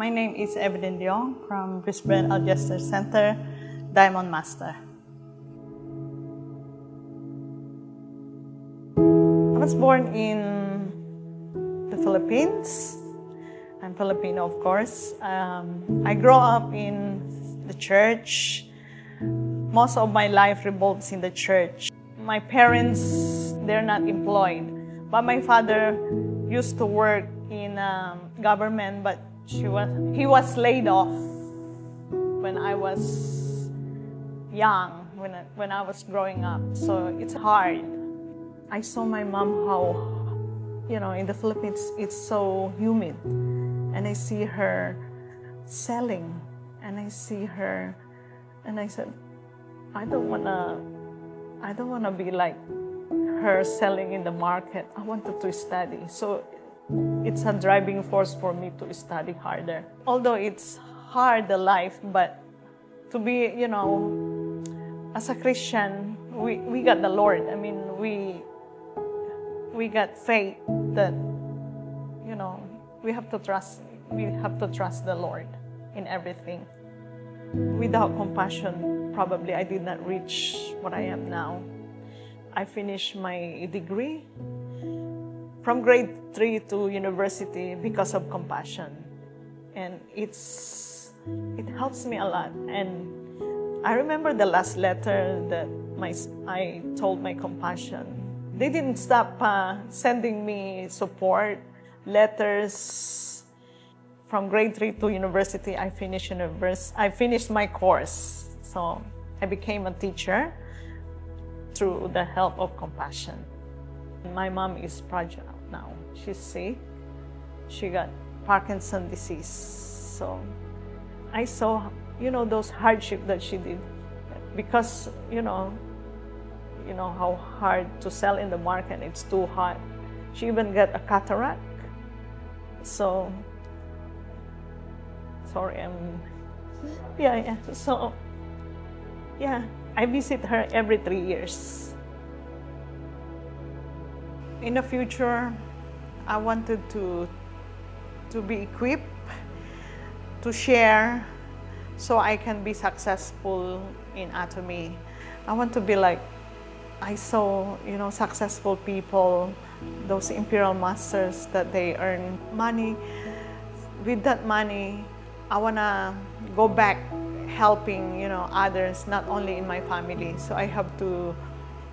My name is Evelyn Leung from Brisbane Algester Center, Diamond Master. I was born in the Philippines. I'm Filipino, of course. I grew up in the church. Most of my life revolves in the church. My parents, they're not employed, but my father used to work in government, but he was laid off when I was young, when I was growing up. So it's hard. I saw my mom how, in the Philippines, it's so humid. And I see her selling, and I see her, and I said, I don't wanna be like her selling in the market. I wanted to study. So it's a driving force for me to study harder. Although it's hard, the life, but to be, as a Christian, we got the Lord. I mean, we got faith that, we have to trust the Lord in everything. Without compassion, probably I did not reach what I am now. I finished my degree from grade 3 to university because of compassion. And it helps me a lot. And I remember the last letter that I told my compassion. They didn't stop sending me support letters. From grade 3 to university, I finished my course. So I became a teacher through the help of compassion. My mom is fragile now. She's sick. She got Parkinson's disease. So I saw, those hardships that she did. Because, how hard to sell in the market. It's too hot. She even got a cataract. So, sorry, So, I visit her every 3 years. In the future, I wanted to be equipped to share so I can be successful in Atomy. I want to be like, I saw, successful people, those imperial masters, that they earn money. With that money, I want to go back helping, others, not only in my family. So I have to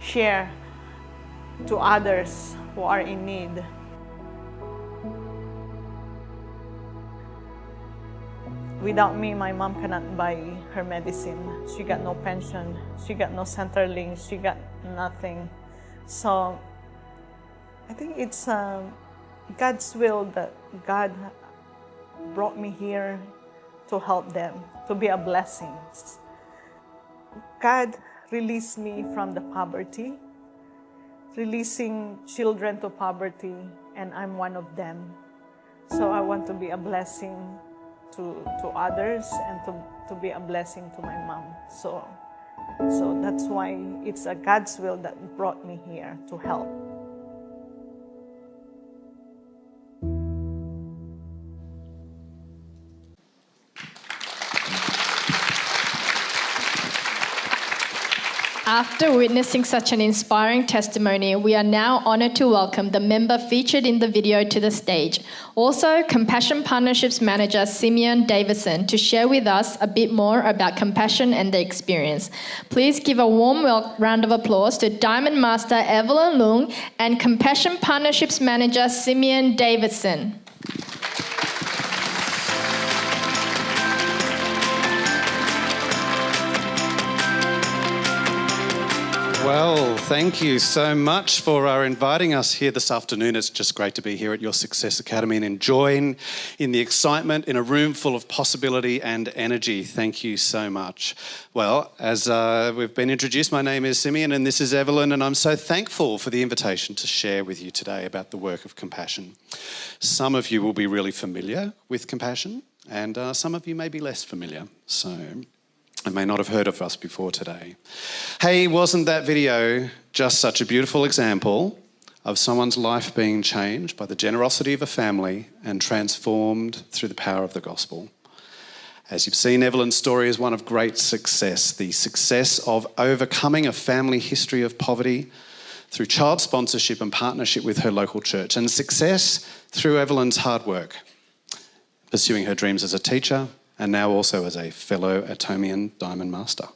share to others who are in need. Without me, my mom cannot buy her medicine. She got no pension. She got no Centerlink. She got nothing. So I think it's God's will that God brought me here to help them, to be a blessing. God released me from the poverty, releasing children to poverty, and I'm one of them. So I want to be a blessing to others and to be a blessing to my mom. So that's why it's God's will that brought me here to help. After witnessing such an inspiring testimony, we are now honoured to welcome the member featured in the video to the stage. Also, Compassion Partnerships Manager Simeon Davidson to share with us a bit more about compassion and the experience. Please give a warm round of applause to Diamond Master Evelyn Leung and Compassion Partnerships Manager Simeon Davidson. Well, thank you so much for inviting us here this afternoon. It's just great to be here at your Success Academy and enjoying in the excitement in a room full of possibility and energy. Thank you so much. Well, as we've been introduced, my name is Simeon and this is Evelyn, and I'm so thankful for the invitation to share with you today about the work of compassion. Some of you will be really familiar with compassion and some of you may be less familiar. So I may not have heard of us before today. Hey, wasn't that video just such a beautiful example of someone's life being changed by the generosity of a family and transformed through the power of the gospel. As you've seen, Evelyn's story is one of great success, the success of overcoming a family history of poverty through child sponsorship and partnership with her local church, and success through Evelyn's hard work, pursuing her dreams as a teacher and now also as a fellow Atomian Diamond Master.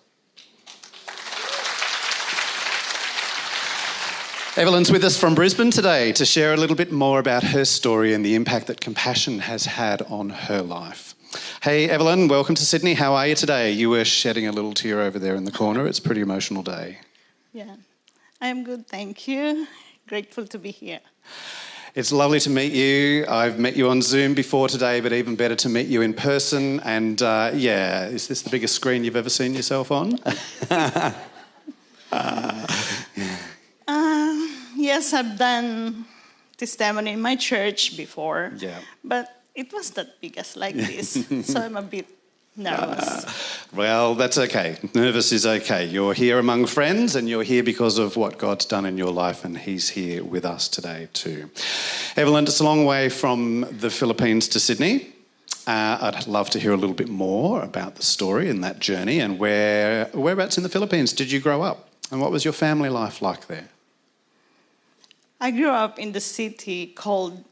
Evelyn's with us from Brisbane today to share a little bit more about her story and the impact that compassion has had on her life. Hey Evelyn, welcome to Sydney. How are you today? You were shedding a little tear over there in the corner. It's a pretty emotional day. Yeah, I am good, thank you. Grateful to be here. It's lovely to meet you. I've met you on Zoom before today, but even better to meet you in person. And is this the biggest screen you've ever seen yourself on? Yes, I've done testimony in my church before, but it was not biggest like this, so I'm a bit nervous. Well, that's okay. Nervous is okay. You're here among friends and you're here because of what God's done in your life, and He's here with us today too. Evelyn, it's a long way from the Philippines to Sydney. I'd love to hear a little bit more about the story and that journey, and whereabouts in the Philippines did you grow up, and what was your family life like there? I grew up in the city called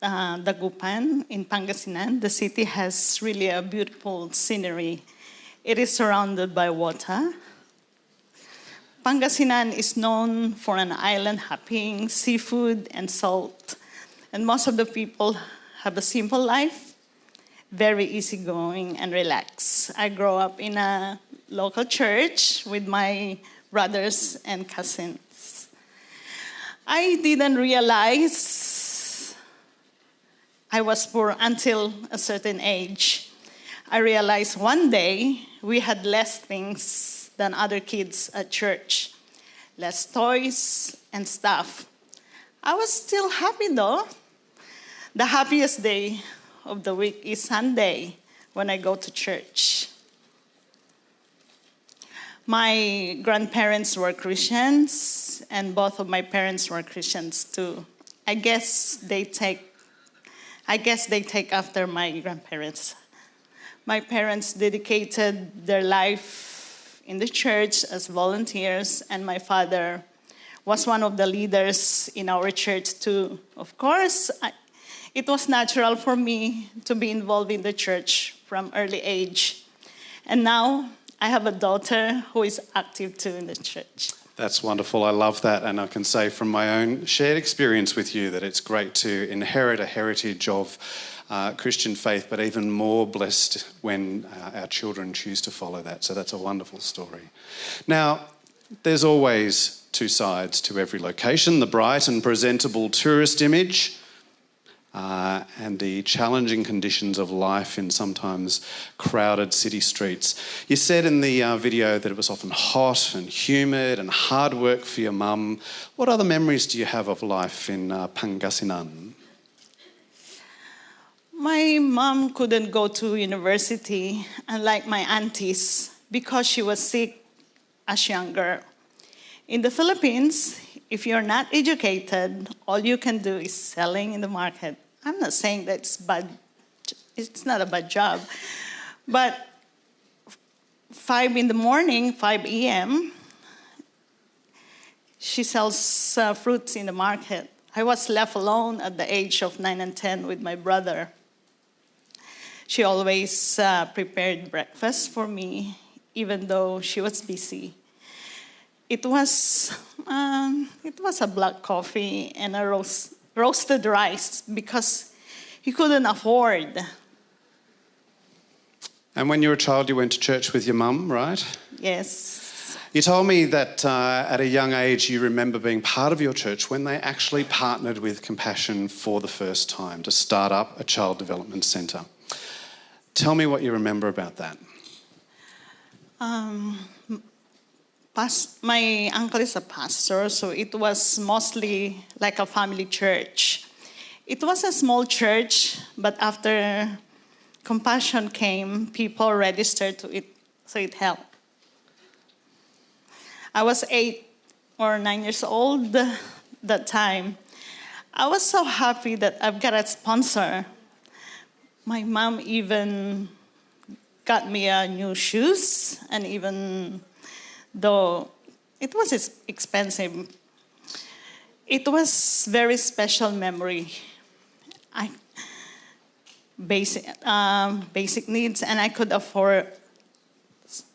Dagupan in Pangasinan. The city has really a beautiful scenery. It is surrounded by water. Pangasinan is known for an island hopping, seafood, and salt. And most of the people have a simple life, very easygoing and relaxed. I grew up in a local church with my brothers and cousins. I didn't realize I was poor until a certain age. I realized one day we had less things than other kids at church, less toys and stuff. I was still happy though. The happiest day of the week is Sunday when I go to church. My grandparents were Christians, and both of my parents were Christians too. I guess they take after my grandparents. My parents dedicated their life in the church as volunteers, and my father was one of the leaders in our church too. Of course, it was natural for me to be involved in the church from early age. And now I have a daughter who is active too in the church. That's wonderful. I love that. And I can say from my own shared experience with you that it's great to inherit a heritage of Christian faith, but even more blessed when our children choose to follow that. So that's a wonderful story. Now, there's always two sides to every location, the bright and presentable tourist image, and the challenging conditions of life in sometimes crowded city streets. You said in the video that it was often hot and humid and hard work for your mum. What other memories do you have of life in Pangasinan? My mom couldn't go to university, unlike my aunties, because she was sick as younger. In the Philippines, if you're not educated, all you can do is selling in the market. I'm not saying that's bad. It's not a bad job. But 5 a.m, she sells fruits in the market. I was left alone at the age of 9 and 10 with my brother. She always prepared breakfast for me, even though she was busy. It was a black coffee and a roasted rice because he couldn't afford. And when you were a child, you went to church with your mum, right? Yes. You told me that at a young age you remember being part of your church when they actually partnered with Compassion for the first time to start up a child development centre. Tell me what you remember about that. My uncle is a pastor, so it was mostly like a family church. It was a small church, but after Compassion came, people registered to it, so it helped. I was 8 or 9 years old. that time. I was so happy that I've got a sponsor. My mom even got me new shoes, and even though it was expensive, it was very special memory. Basic needs, and I could afford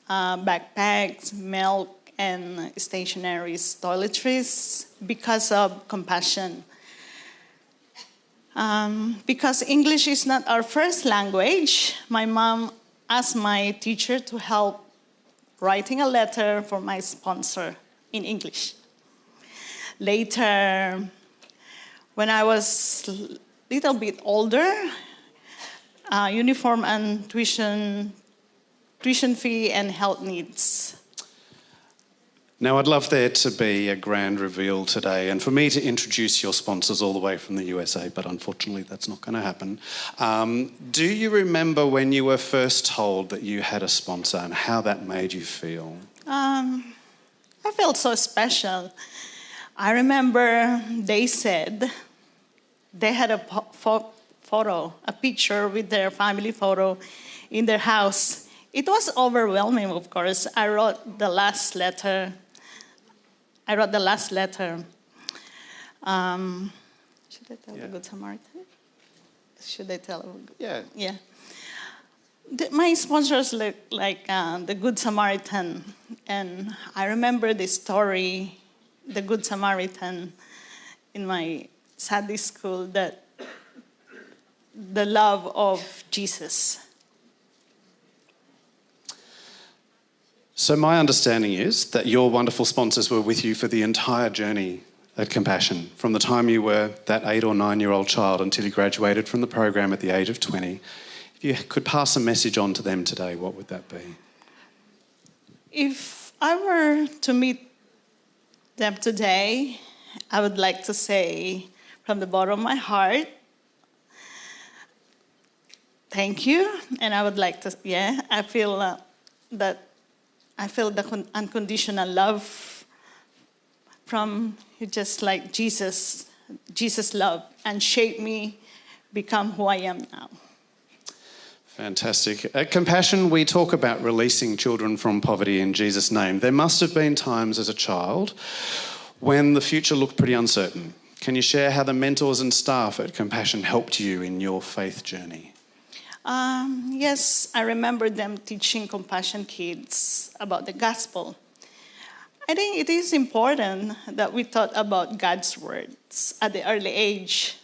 backpacks, milk, and stationaries, toiletries because of compassion. Because English is not our first language, my mom asked my teacher to help writing a letter for my sponsor in English. Later, when I was a little bit older, uniform and tuition fee and health needs. Now, I'd love there to be a grand reveal today and for me to introduce your sponsors all the way from the USA, but unfortunately that's not going to happen. Do you remember when you were first told that you had a sponsor and how that made you feel? I felt so special. I remember they said they had a photo, a picture with their family photo in their house. It was overwhelming, of course. I wrote the last letter. Should I tell the Good Samaritan? Should I tell? Yeah. Yeah. My sponsors look like the Good Samaritan. And I remember the story, the Good Samaritan, in my Sunday school, that the love of Jesus. So my understanding is that your wonderful sponsors were with you for the entire journey at Compassion, from the time you were that 8 or 9-year-old child until you graduated from the program at the age of 20. If you could pass a message on to them today, what would that be? If I were to meet them today, I would like to say from the bottom of my heart, thank you. And I would like to, I feel the unconditional love from you, just like Jesus love, and shaped me become who I am now. Fantastic. At Compassion, we talk about releasing children from poverty in Jesus' name. There must have been times as a child when the future looked pretty uncertain. Can you share how the mentors and staff at Compassion helped you in your faith journey? Yes, I remember them teaching Compassion kids about the gospel. I think it is important that we thought about God's words at the early age.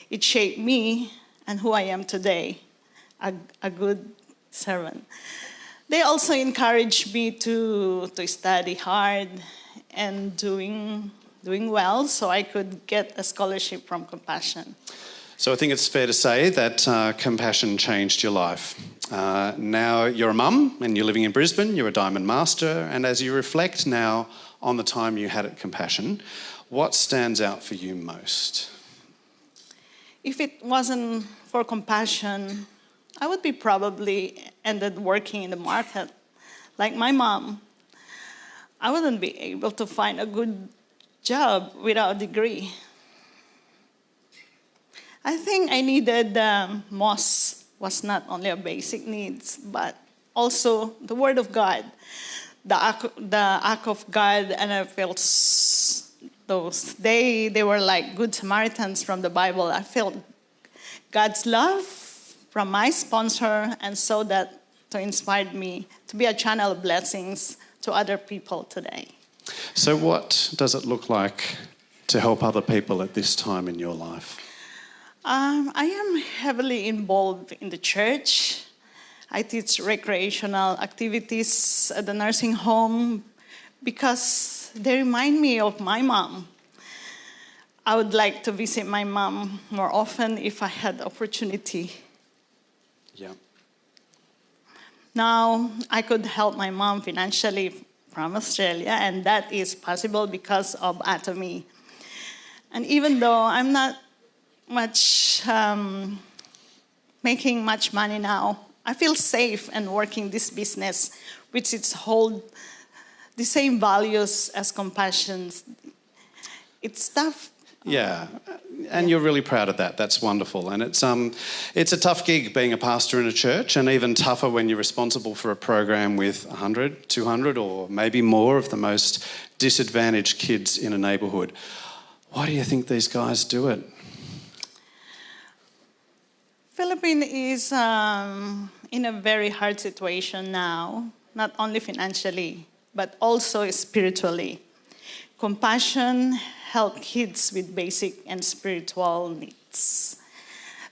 It shaped me and who I am today, a good servant. They also encouraged me to study hard and doing well so I could get a scholarship from Compassion. So I think it's fair to say that Compassion changed your life. Now you're a mum and you're living in Brisbane, you're a Diamond Master, and as you reflect now on the time you had at Compassion, what stands out for you most? If it wasn't for Compassion, I would be probably ended working in the market. Like my mom, I wouldn't be able to find a good job without a degree. I think I needed most was not only a basic needs, but also the Word of God, the act of God, and I felt those. They were like good Samaritans from the Bible. I felt God's love from my sponsor, and so that to inspire me to be a channel of blessings to other people today. So what does it look like to help other people at this time in your life? I am heavily involved in the church. I teach recreational activities at the nursing home because they remind me of my mom. I would like to visit my mom more often if I had opportunity. Yeah. Now, I could help my mom financially from Australia, and that is possible because of Atomy. And even though I'm not making much money now, I feel safe and working this business, which is hold the same values as Compassion. it's tough. Yeah, and you're really proud of that. That's wonderful. And it's a tough gig being a pastor in a church, and even tougher when you're responsible for a program with 100, 200 or maybe more of the most disadvantaged kids in a neighbourhood. Why do you think these guys do it? Philippines is in a very hard situation now, not only financially, but also spiritually. Compassion helps kids with basic and spiritual needs.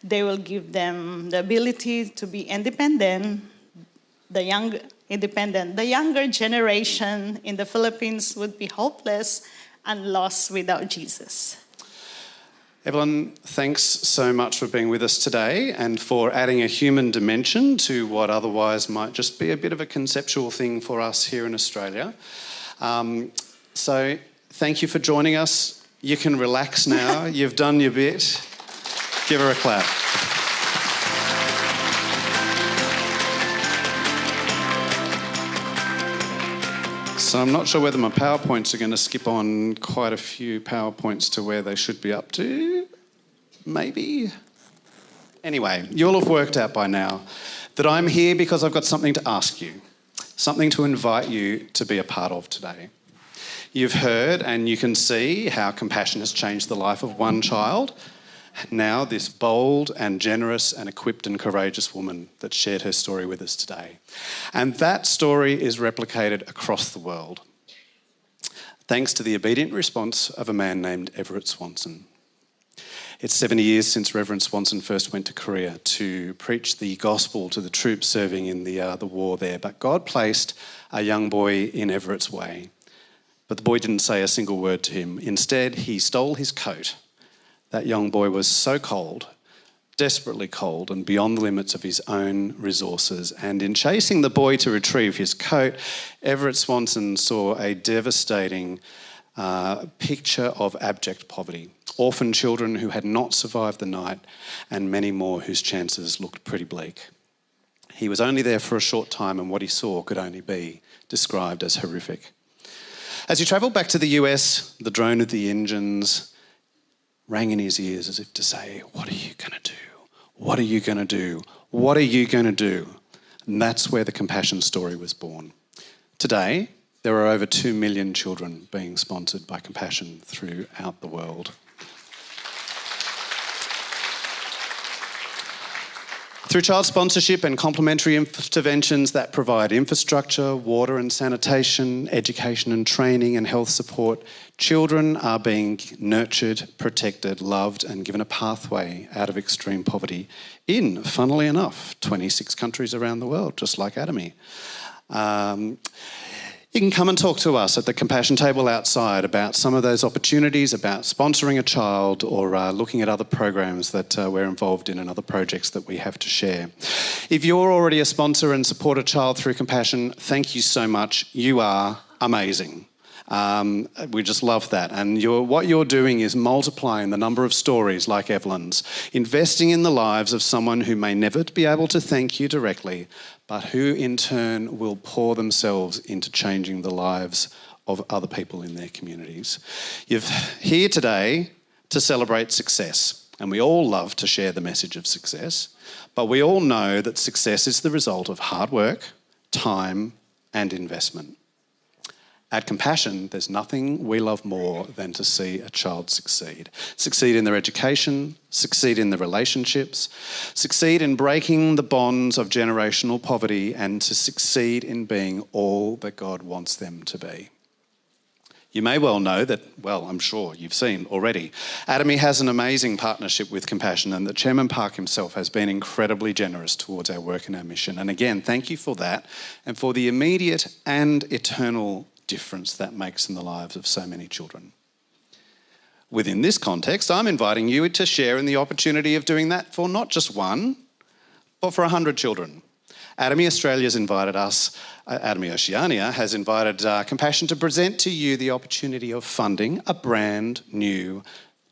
They will give them the ability to be independent. The younger generation in the Philippines would be hopeless and lost without Jesus. Evelyn, thanks so much for being with us today and for adding a human dimension to what otherwise might just be a bit of a conceptual thing for us here in Australia. So thank you for joining us. You can relax now. You've done your bit. Give her a clap. So I'm not sure whether my PowerPoints are going to skip on quite a few PowerPoints to where they should be up to. Maybe. Anyway, you'll have worked out by now that I'm here because I've got something to ask you, something to invite you to be a part of today. You've heard and you can see how compassion has changed the life of one child. Now this bold and generous and equipped and courageous woman that shared her story with us today. And that story is replicated across the world, thanks to the obedient response of a man named Everett Swanson. It's 70 years since Reverend Swanson first went to Korea to preach the gospel to the troops serving in the war there. But God placed a young boy in Everett's way. But the boy didn't say a single word to him. Instead, he stole his coat. That young boy was so cold, desperately cold, and beyond the limits of his own resources. And in chasing the boy to retrieve his coat, Everett Swanson saw a devastating picture of abject poverty. Orphan children who had not survived the night, and many more whose chances looked pretty bleak. He was only there for a short time, and what he saw could only be described as horrific. As he travelled back to the US, the drone of the engines rang in his ears as if to say, "What are you going to do? What are you going to do? What are you going to do?" And that's where the compassion story was born. Today, there are over 2 million children being sponsored by Compassion throughout the world. Through child sponsorship and complementary interventions that provide infrastructure, water and sanitation, education and training and health support, children are being nurtured, protected, loved and given a pathway out of extreme poverty in, funnily enough, 26 countries around the world, just like Adami. You can come and talk to us at the Compassion table outside about some of those opportunities, about sponsoring a child or looking at other programs that we're involved in and other projects that we have to share. If you're already a sponsor and support a child through Compassion, thank you so much. You are amazing. We just love that. And what you're doing is multiplying the number of stories like Evelyn's, investing in the lives of someone who may never be able to thank you directly, but who in turn will pour themselves into changing the lives of other people in their communities. You're here today to celebrate success, and we all love to share the message of success, but we all know that success is the result of hard work, time, and investment. At Compassion, there's nothing we love more than to see a child succeed. Succeed in their education, succeed in their relationships, succeed in breaking the bonds of generational poverty, and to succeed in being all that God wants them to be. You may well know that, well, I'm sure you've seen already, Adami has an amazing partnership with Compassion, and that Chairman Park himself has been incredibly generous towards our work and our mission. And again, thank you for that and for the immediate and eternal difference that makes in the lives of so many children. Within this context, I'm inviting you to share in the opportunity of doing that for not just one, but for 100 children. Adami Australia's invited us, Adami Oceania has invited Compassion to present to you the opportunity of funding a brand new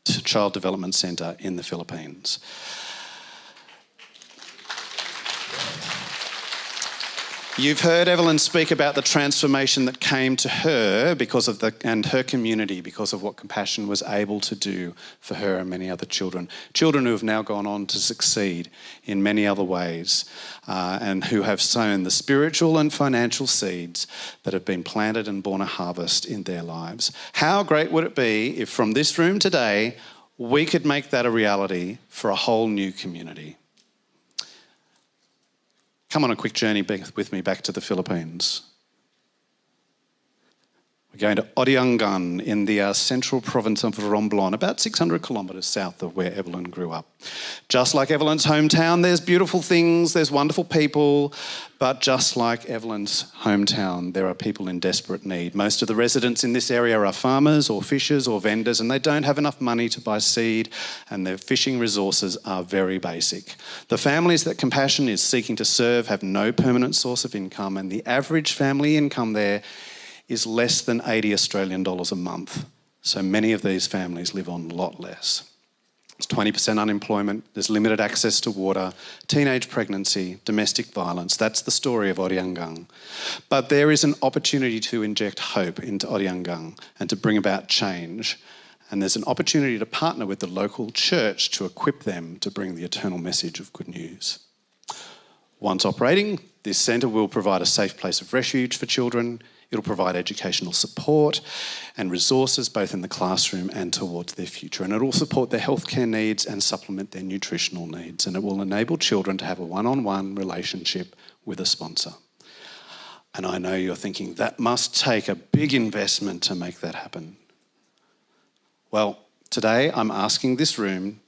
child development centre in the Philippines. You've heard Evelyn speak about the transformation that came to her and her community because of what Compassion was able to do for her and many other children. Children who have now gone on to succeed in many other ways and who have sown the spiritual and financial seeds that have been planted and borne a harvest in their lives. How great would it be if from this room today we could make that a reality for a whole new community? Come on a quick journey with me back to the Philippines. We're going to Odiangan in the central province of Romblon, about 600 kilometres south of where Evelyn grew up. Just like Evelyn's hometown, there's beautiful things, there's wonderful people, but just like Evelyn's hometown, there are people in desperate need. Most of the residents in this area are farmers or fishers or vendors, and they don't have enough money to buy seed, and their fishing resources are very basic. The families that Compassion is seeking to serve have no permanent source of income, and the average family income there is less than 80 Australian dollars a month. So many of these families live on a lot less. There's 20% unemployment, there's limited access to water, teenage pregnancy, domestic violence. That's the story of Odiangan. But there is an opportunity to inject hope into Odiangan and to bring about change. And there's an opportunity to partner with the local church to equip them to bring the eternal message of good news. Once operating, this centre will provide a safe place of refuge for children. It'll provide educational support and resources both in the classroom and towards their future. And it'll support their healthcare needs and supplement their nutritional needs. And it will enable children to have a one-on-one relationship with a sponsor. And I know you're thinking, that must take a big investment to make that happen. Well, today I'm asking this room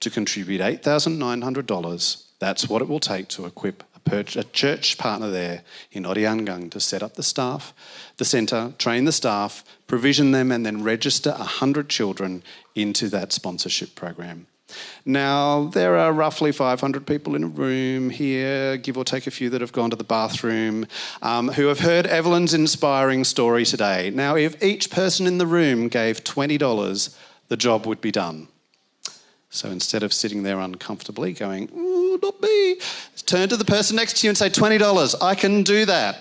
to contribute $8,900. That's what it will take to equip a church partner there in Odiangan to set up the staff, the centre, train the staff, provision them, and then register 100 children into that sponsorship program. Now, there are roughly 500 people in a room here, give or take a few that have gone to the bathroom, who have heard Evelyn's inspiring story today. Now, if each person in the room gave $20, the job would be done. So instead of sitting there uncomfortably going, ooh, not me, turn to the person next to you and say, $20, I can do that.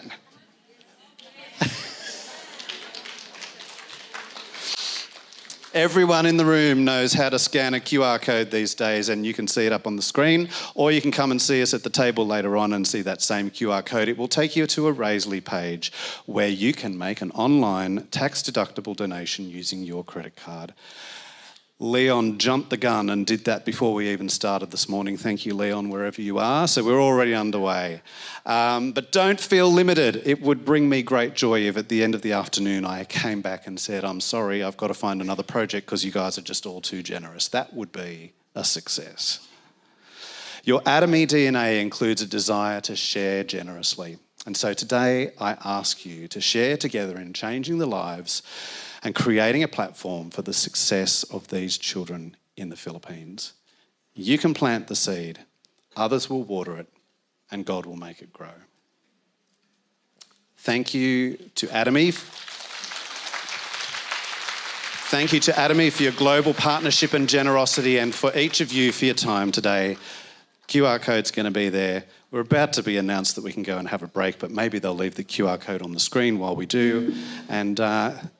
Everyone in the room knows how to scan a QR code these days, and you can see it up on the screen, or you can come and see us at the table later on and see that same QR code. It will take you to a Raisley page where you can make an online tax-deductible donation using your credit card. Leon jumped the gun and did that before we even started this morning. Thank you, Leon, wherever you are. So we're already underway. But don't feel limited. It would bring me great joy if at the end of the afternoon I came back and said, I'm sorry, I've got to find another project because you guys are just all too generous. That would be a success. Your Atomy DNA includes a desire to share generously. And so today I ask you to share together in changing the lives and creating a platform for the success of these children in the Philippines. You can plant the seed, others will water it, and God will make it grow. Thank you to Atomy. Thank you to Atomy for your global partnership and generosity, and for each of you for your time today. QR code's going to be there. We're about to be announced that we can go and have a break, but maybe they'll leave the QR code on the screen while we do. And I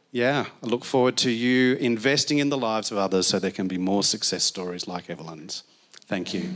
look forward to you investing in the lives of others so there can be more success stories like Evelyn's. Thank you.